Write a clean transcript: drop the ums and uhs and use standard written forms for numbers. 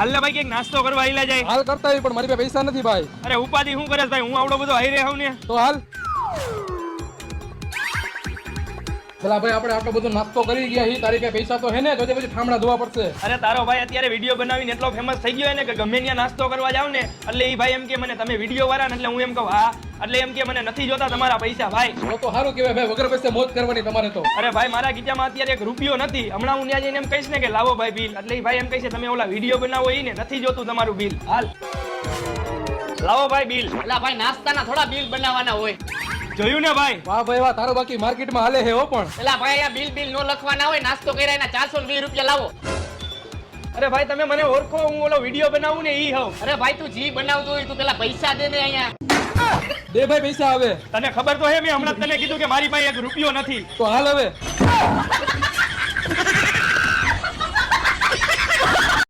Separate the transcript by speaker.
Speaker 1: હાલ ને ભાઈ કઈક નાસ્તો કરવા આઈલા જાય.
Speaker 2: હાલ કરતા હોય પણ મારી પાસે પૈસા નથી ભાઈ.
Speaker 1: અરે ઉપાધિ શું કરે ભાઈ, હું આવડો બધો હાઈ રહ્યો ને.
Speaker 2: તો હાલ પેલા ભાઈ આપણે આટલો બધો નાસ્તો કરી ગયા હી, તારી પાસે પૈસા તો હે ને? તો પછી ઠામડા ધોવા પડશે.
Speaker 1: અરે તારો ભાઈ અત્યારે વિડીયો બનાવીને એટલો ફેમસ થઈ ગયો ને કે ગમે ત્યાં નાસ્તો કરવા જાવ ને એટલે એ ભાઈ એમ કે મને તમે વિડીયો વાળા ને, એટલે હું એમ કહું હા, એટલે એમ કે મને નથી જોતા તમારા પૈસા ભાઈ.
Speaker 2: તો સારું કહેવાય ભાઈ, વગર પૈસે મોજ કરવાની તમારે તો.
Speaker 1: અરે ભાઈ મારા ખીચામાં અત્યારે એક રૂપિયો નથી. હમણાં હું ત્યાં જઈને એમ કહીશ ને કે લાવો ભાઈ બિલ, એટલે એ ભાઈ એમ કહીશે તમે ઓલા વિડીયો બનાવો ઈ ને નથી જોતું તમારું બિલ. હાલ લાવો ભાઈ બિલ.
Speaker 3: એલા ભાઈ નાસ્તાના થોડા બિલ બનાવવાના હોય.
Speaker 1: જોયું ને ભાઈ?
Speaker 2: વાહ ભાઈ વાહ, તારો બાકી માર્કેટમાં હાલે હે હો. પણ
Speaker 3: એલા ભાઈ આ બિલ નો લખવાના હોય, નાસ્તો કર્યા એના 420 રૂપિયા લાવો.
Speaker 1: અરે ભાઈ તમે મને ઓળખો, હું ઓલો વિડીયો બનાવું ને ઈ હોઉં.
Speaker 3: અરે ભાઈ તું જી બનાવતો હોય તું પેલા પૈસા દે ને અહીંયા.
Speaker 2: દે ભાઈ પૈસા આવે.
Speaker 1: તને ખબર તો હે મેં હમણાં તને કીધું કે મારી પાસે એક રૂપિયો નથી.
Speaker 2: તો હાલ હવે.